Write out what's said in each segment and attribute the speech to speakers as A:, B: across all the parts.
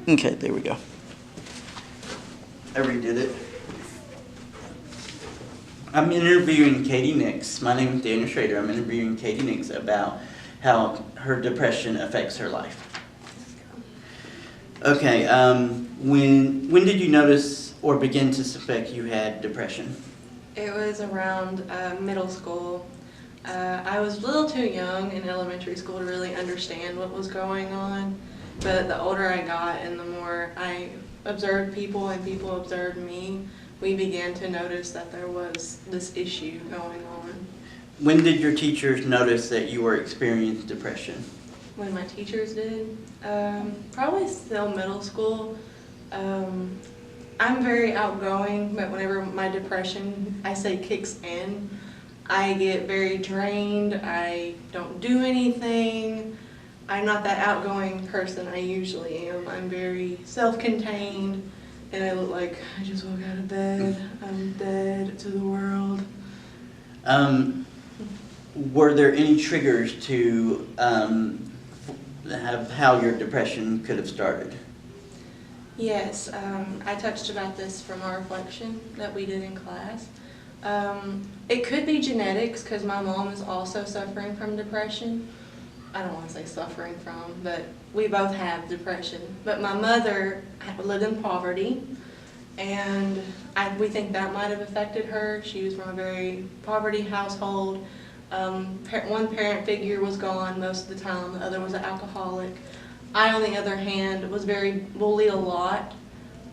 A: Okay, there we go. I redid it. I'm interviewing Katie Nix. My name is Daniel Schrader. I'm interviewing Katie Nix about how her depression affects her life. Okay, when did you notice or begin to suspect you had depression?
B: It was around middle school. I was a little too young in elementary school to really understand what was going on, but the older I got and the more I observed people and people observed me, we began to notice that there was this issue going on.
A: When did your teachers notice that you were experiencing depression?
B: When my teachers did, probably still middle school. I'm very outgoing, but whenever my depression, I say, kicks in, I get very drained. I don't do anything. I'm not that outgoing person I usually am. I'm very self-contained, and I look like I just woke out of bed. I'm dead to the world.
A: Were there any triggers to how your depression could have started?
B: Yes, I touched about this from our reflection that we did in class. It could be genetics because my mom is also suffering from depression. I don't want to say suffering from, but we both have depression. But my mother lived in poverty, and we think that might have affected her. She was from a very poverty household. One parent figure was gone most of the time, the other was an alcoholic. I, on the other hand, was very bullied a lot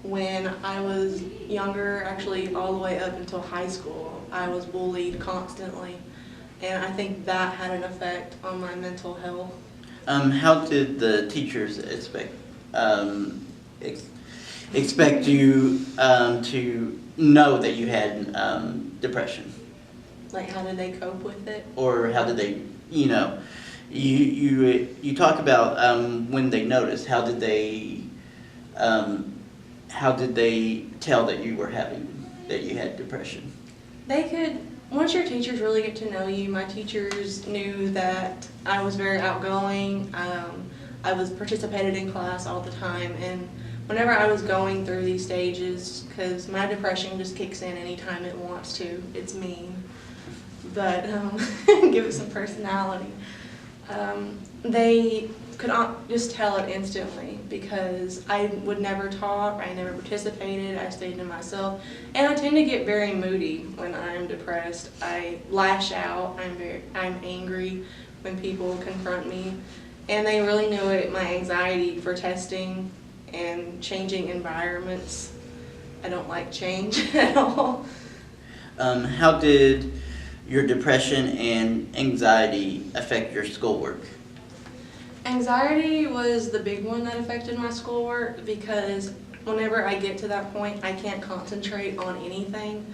B: when I was younger, actually all the way up until high school. I was bullied constantly, and I think that had an effect on my mental health.
A: How did the teachers expect you to know that you had depression?
B: Like, how did they cope with it?
A: Or how did they, you talk about when they noticed. How did they tell that you had depression?
B: They could, once your teachers really get to know you, my teachers knew that I was very outgoing. I was participated in class all the time, and whenever I was going through these stages, because my depression just kicks in anytime it wants to, it's mean, but give it some personality. They could just tell it instantly because I would never talk, I never participated, I stayed to myself, and I tend to get very moody when I'm depressed. I lash out, I'm angry when people confront me, and they really knew it, my anxiety for testing and changing environments. I don't like change at all.
A: How did your depression and anxiety affect your schoolwork?
B: Anxiety was the big one that affected my schoolwork because whenever I get to that point, I can't concentrate on anything.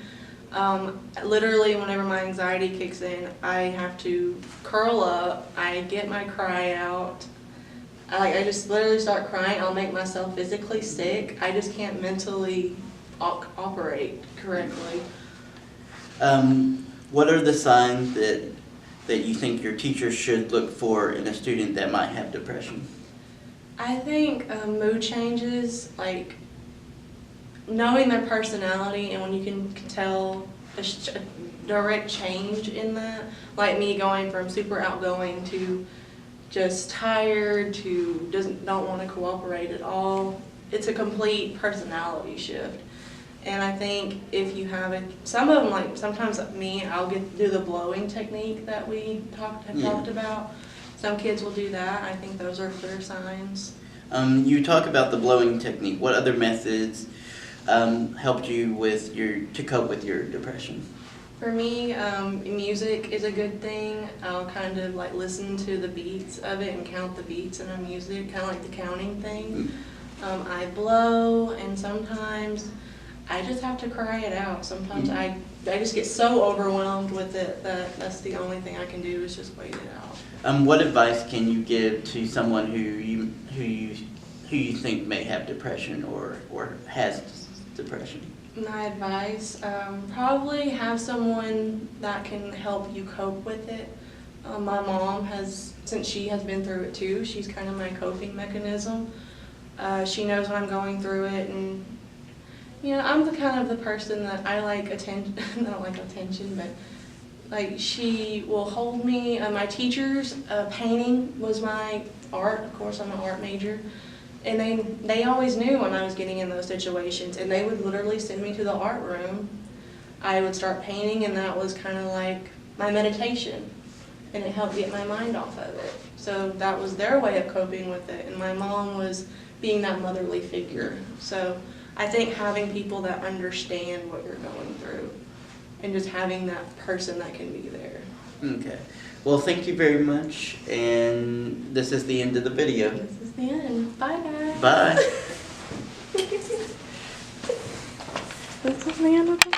B: Literally, whenever my anxiety kicks in, I have to curl up, I get my cry out. I just literally start crying. I'll make myself physically sick. I just can't mentally operate correctly.
A: What are the signs that you think your teachers should look for in a student that might have depression?
B: I think mood changes, like knowing their personality, and when you can tell a direct change in that, like me going from super outgoing to just tired to don't want to cooperate at all. It's a complete personality shift. And I think if you have it, some of them, like sometimes me, I'll do the blowing technique that we have talked about. Some kids will do that. I think those are clear signs.
A: You talk about the blowing technique. What other methods helped you to cope with your depression?
B: For me, music is a good thing. I'll kind of like listen to the beats of it and count the beats in the music, kind of like the counting thing. I blow, and sometimes I just have to cry it out. Sometimes I just get so overwhelmed with it that that's the only thing I can do is just wait it out.
A: What advice can you give to someone who you think may have depression or has depression?
B: My advice, probably have someone that can help you cope with it. My mom has, since she has been through it too, she's kind of my coping mechanism. She knows when I'm going through it, and I'm the kind of the person that I like attention. I don't like attention, but like she will hold me. My teachers, painting was my art. Of course, I'm an art major, and they always knew when I was getting in those situations, and they would literally send me to the art room. I would start painting, and that was kind of like my meditation, and it helped get my mind off of it. So that was their way of coping with it, and my mom was being that motherly figure. So I think having people that understand what you're going through and just having that person that can be there.
A: Okay. Well, thank you very much, and this is the end of the video.
B: This is the end. Bye, guys.
A: Bye.
B: This is the end of the